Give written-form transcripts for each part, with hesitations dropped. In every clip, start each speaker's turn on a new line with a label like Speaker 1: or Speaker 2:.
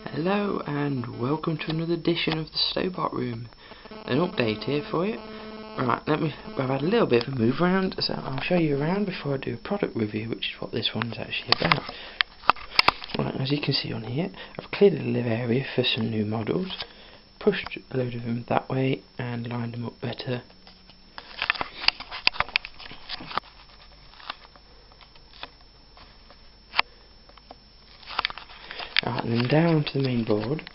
Speaker 1: Hello and welcome to another edition of the Stobart room. An update here for you. Right, I've had a little bit of a move around, so I'll show you around before I do a product review, which is what this one's actually about. Right, as you can see on here, I've cleared a little area for some new models, pushed a load of them that way and lined them up better. Right, and then down onto the main board,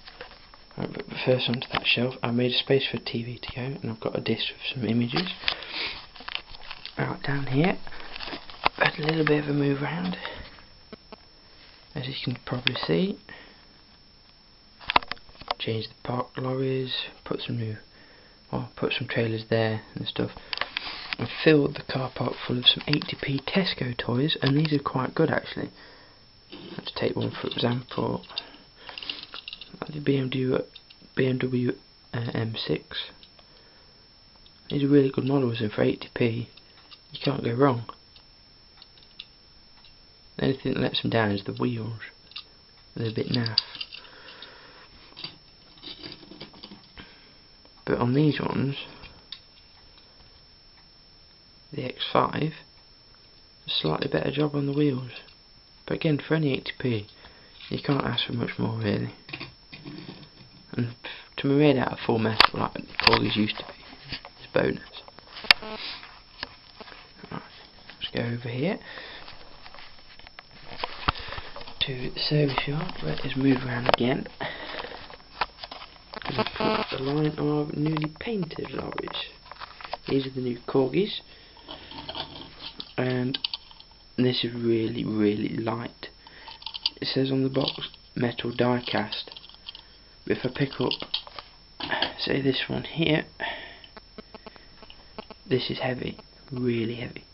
Speaker 1: but first onto that shelf, I made a space for TV to go, and I've got a disc with some images. Right, down here, I've had a little bit of a move around, as you can probably see. Changed the park lorries, put some trailers there and stuff. I filled the car park full of some 80p Tesco toys, and these are quite good actually. Let's take one for example, like the BMW M6. These are really good models, and for 80p you can't go wrong. The only thing that lets them down is the wheels. They're a bit naff. But on these ones, the X5, a slightly better job on the wheels. But again, for any 80p, you can't ask for much more really. And to be made out of full metal like the corgis used to be, it's a bonus. Right, let's go over here to the service yard. Let's move around again. And I've put a line of newly painted lorries. These are the new corgis, and this is really light. It says on the box metal diecast, but if I pick up, say this one here, this is heavy, really heavy.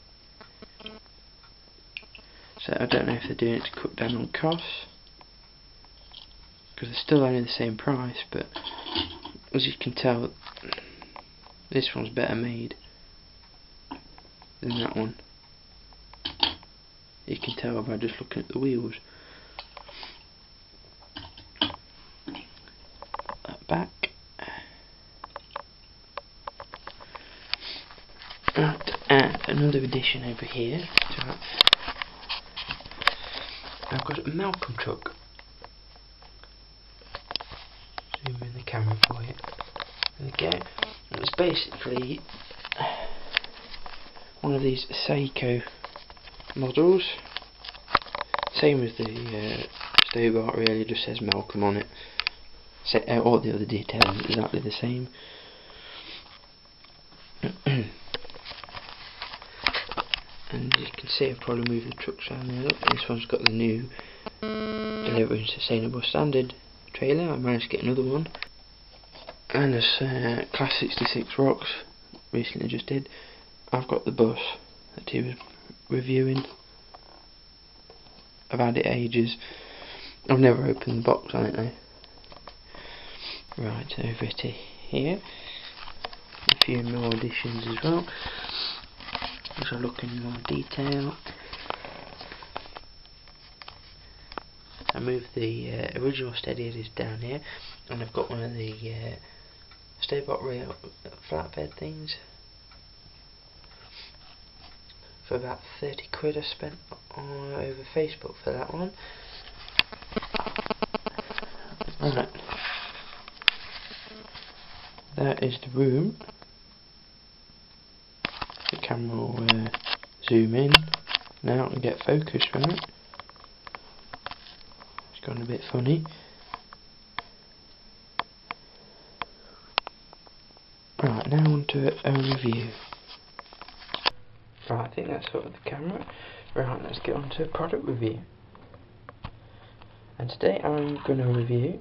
Speaker 1: So I don't know if they're doing it to cut down on costs, because they're still only the same price, but as you can tell, this one's better made than that one. You can tell by just looking at the wheels. Put that back. Right, and another addition over here. So I've got a Malcolm truck. Zoom in the camera for you. There we go. It's basically one of these Seiko models, same as the Stobart really, just says Malcolm on it. All the other details are exactly the same. And you can see I've probably moved the trucks around there. Look, this one's got the new Delivering Sustainable Standard trailer. I managed to get another one. And as Class 66 Rocks recently just did, I've got the bus that he was reviewing. I've had it ages. I've never opened the box on it though. Right, over to here. A few more additions as well. As I look in more detail. I moved the original steady eddies down here, and I've got one of the Stobart rail flatbed things. For about 30 quid I spent over Facebook for that one. Right, that is the room. The camera will zoom in now and get focus from it. It's gone a bit funny. Right, now on to a review. Right, I think that's sort of the camera. Right, let's get on to a product review. And today I'm going to review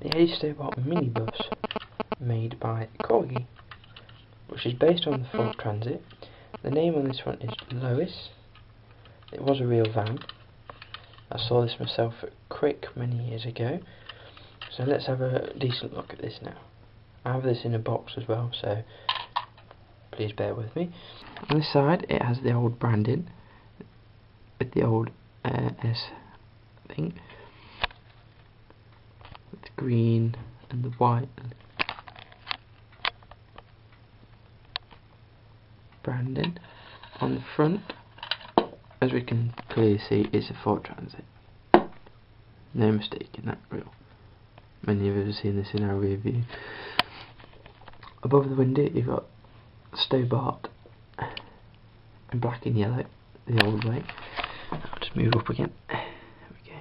Speaker 1: the Stobart minibus made by Corgi, which is based on the Ford Transit. The name on this one is Lois. It was a real van. I saw this myself at Crick many years ago. So let's have a decent look at this now. I have this in a box as well, so please bear with me. On this side it has the old branding with the old S thing. green and the white branding. On the front, as we can clearly see, is a Ford Transit. No mistake in that grill. Many of us have seen this in our rear view. Above the window you've got Stobart in black and yellow, the old way. I'll just move up again. There we go.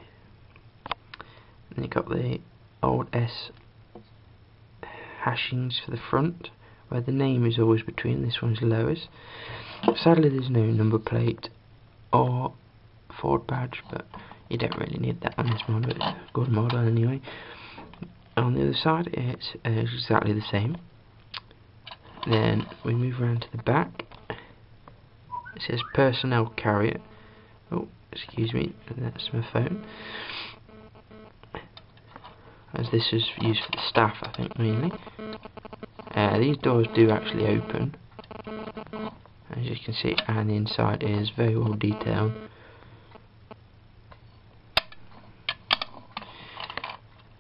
Speaker 1: And then you've got the old S hashings for the front, where the name is always between. This one's lowers. Sadly there's no number plate or Ford badge, but you don't really need that on this model. It's a good model anyway. On the other side it's exactly the same. Then we move around to the back. It says personnel carrier. Oh, excuse me, that's my phone. As this is used for the staff, I think, mainly. These doors do actually open, as you can see, and the inside is very well detailed.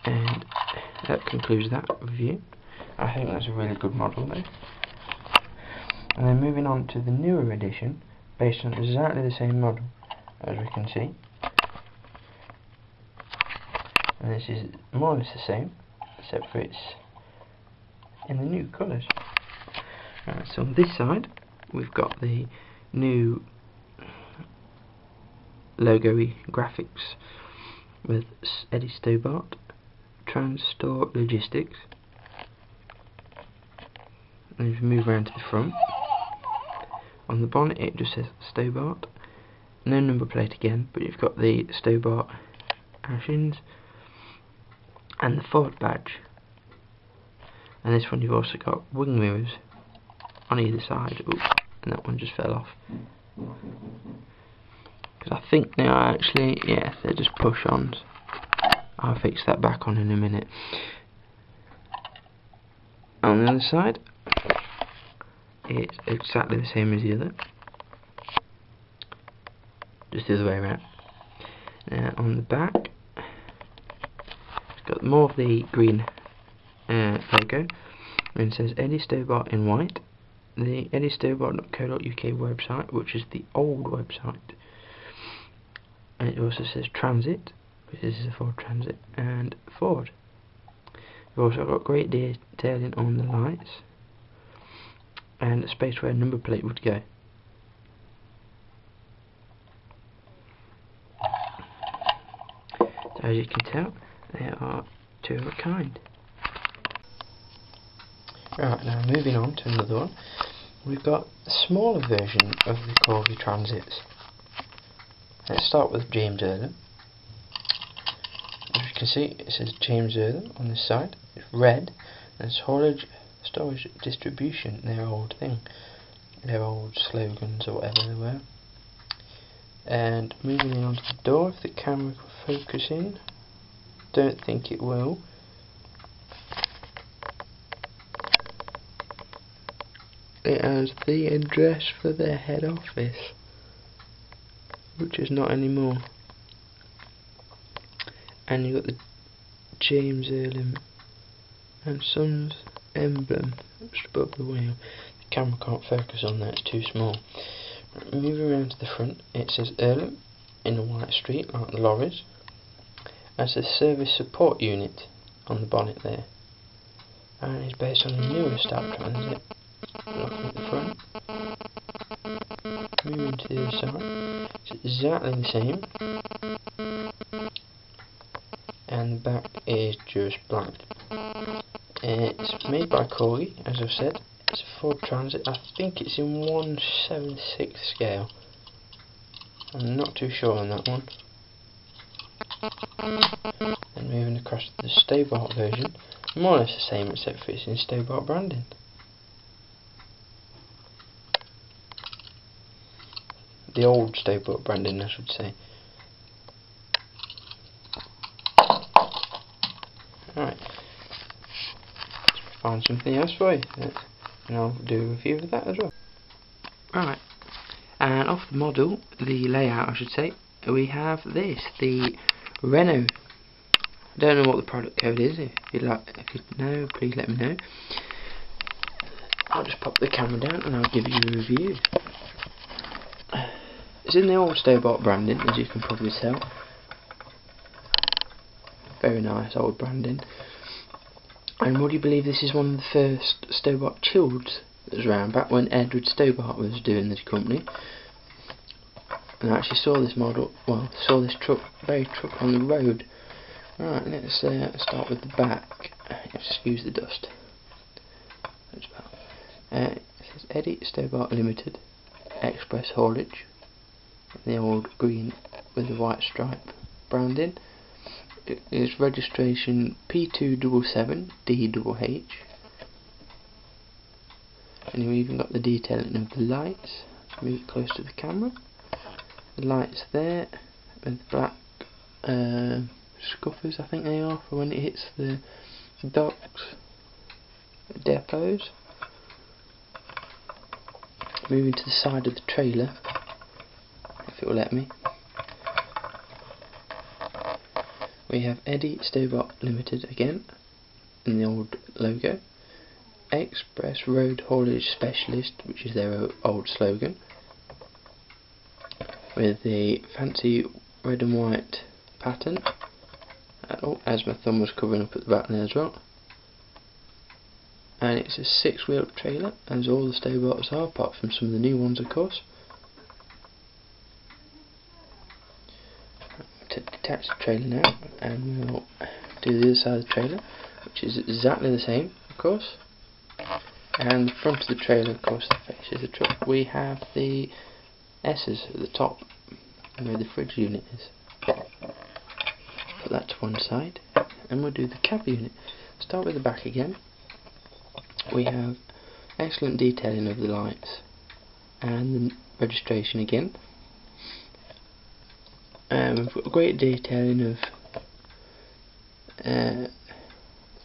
Speaker 1: And that concludes that review. I think that's a really good model though. And then moving on to the newer edition, based on exactly the same model, as we can see. And this is more or less the same, except for it's in the new colours. Right, so on this side we've got the new logo-y graphics with Eddie Stobart, Transport Logistics. And if you move around to the front, on the bonnet it just says Stobart, no number plate again, but you've got the Stobart hashings and the Ford badge. And this one you've also got wing mirrors on either side. Oops, and that one just fell off. Because I think they are actually, yeah, they're just push-ons. I'll fix that back on in a minute. On the other side, it's exactly the same as the other, just the other way around. On the back, it's got more of the green logo, and it says Eddie Stobart in white, the eddiestobart.co.uk website, which is the old website, and it also says Transit, which is a Ford Transit, and Ford. You've also got great detailing on the lights and a space where a number plate would go. So as you can tell, they are two of a kind. Right, now moving on to another one, we've got a smaller version of the Corgi Transits. Let's start with James Earlham. As you can see, it says James Earlham on this side. It's red, and it's haulage, storage, distribution, their old thing, their old slogans or whatever they were. And moving on to the door, if the camera will focus in, don't think it will. It has the address for their head office, which is not anymore. And you've got the James Earlham and Sons emblem just above the wheel. The camera can't focus on that, it's too small. Moving around to the front, it says Earlham in a white street like the lorries. As a service support unit on the bonnet there. And it's based on a newer style Transit. Looking at the front, moving to the other side, it's exactly the same, and the back is just black. It's made by Corgi, as I've said. It's a Ford Transit. I think it's in 1/76 scale. I'm not too sure on that one. Then moving across to the Stobart version, more or less the same except for it's in Stobart branding. The old Stobart branding, I should say. Right, let's find something else for you, and I'll do a review of that as well. Right, and off the model, the layout I should say, we have this, the Reno I don't know what the product code is. If you know, please let me know. I'll just pop the camera down and I'll give you a review. It's in the old Stobart branding, as you can probably tell. Very nice old branding. And would you believe this is one of the first Stobart chills that was around back when Edward Stobart was doing this company. And I actually saw this model, well, saw this very truck on the road. Right, let's start with the back. Excuse the dust. It says Eddie Stobart Limited, Express Haulage. The old green with the white stripe branding. It is registration P277DHH. And you've even got the detailing of the lights. Let's move it close to the camera. The lights there with black scuffers, I think they are, for when it hits the docks, depots. Moving to the side of the trailer, if it will let me. We have Eddie Stobart Limited again, in the old logo. Express Road Haulage Specialist, which is their old slogan, with the fancy red and white pattern. Oh, as my thumb was covering up at the back there as well. And it's a 6-wheeled trailer, as all the Stobarts are, apart from some of the new ones, of course. To detach the trailer now, and we'll do the other side of the trailer, which is exactly the same, of course. And the front of the trailer, of course, that faces the truck. We have the S's at the top, where the fridge unit is. Put that to one side, and we'll do the cab unit. Start with the back again. We have excellent detailing of the lights and the registration again. We've got great detailing of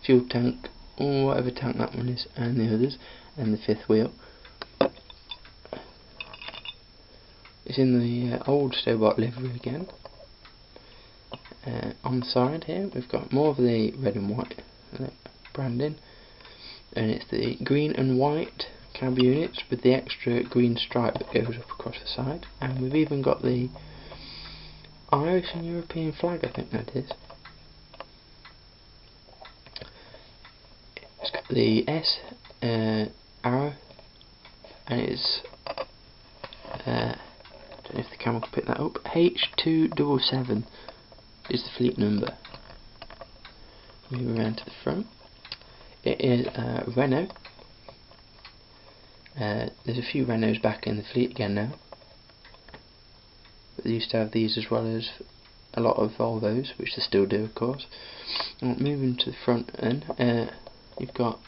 Speaker 1: fuel tank, or whatever tank that one is, and the others, and the fifth wheel. It's in the old Stobart livery again. On the side here we've got more of the red and white branding, and it's the green and white cab units with the extra green stripe that goes up across the side, and we've even got the Irish and European flag, I think that is. It's got the S arrow, and it's I don't know if the camera can pick that up. H277 is the fleet number. Move around to the front. It is Reno. There's a few Renos back in the fleet again now. But they used to have these as well as a lot of Volvos, which they still do, of course. And moving to the front end, you've got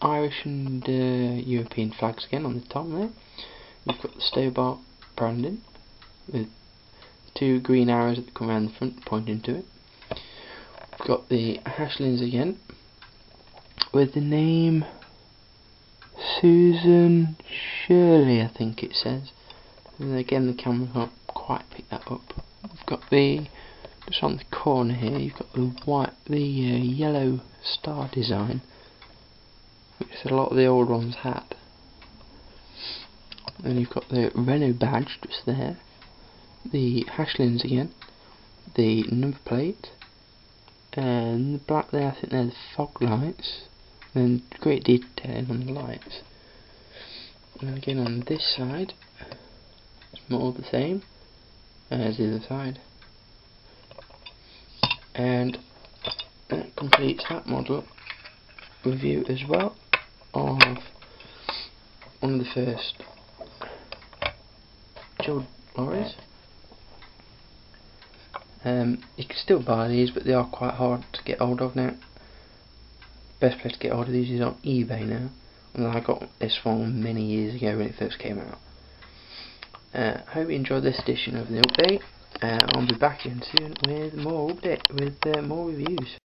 Speaker 1: Irish and European flags again on the top there. You've got the Stobart branding with 2 green arrows that come around the front pointing to it. We've got the Hashlings again with the name Susan Shirley, I think it says. And again, the camera can't quite pick that up. We've got the, just on the corner here, you've got the yellow star design, which a lot of the old ones had. And you've got the Renault badge just there, the Hashlings again, the number plate, and the black there, I think they're the fog lights, and great detail on the lights. And again on this side, it's more the same as the other side. And that completes that model review as well of one of the first chilled lorries. You can still buy these, but they are quite hard to get hold of now. Best place to get hold of these is on eBay now, and I got this one many years ago when it first came out. Hope you enjoyed this edition of the update. I'll be back again soon with more reviews.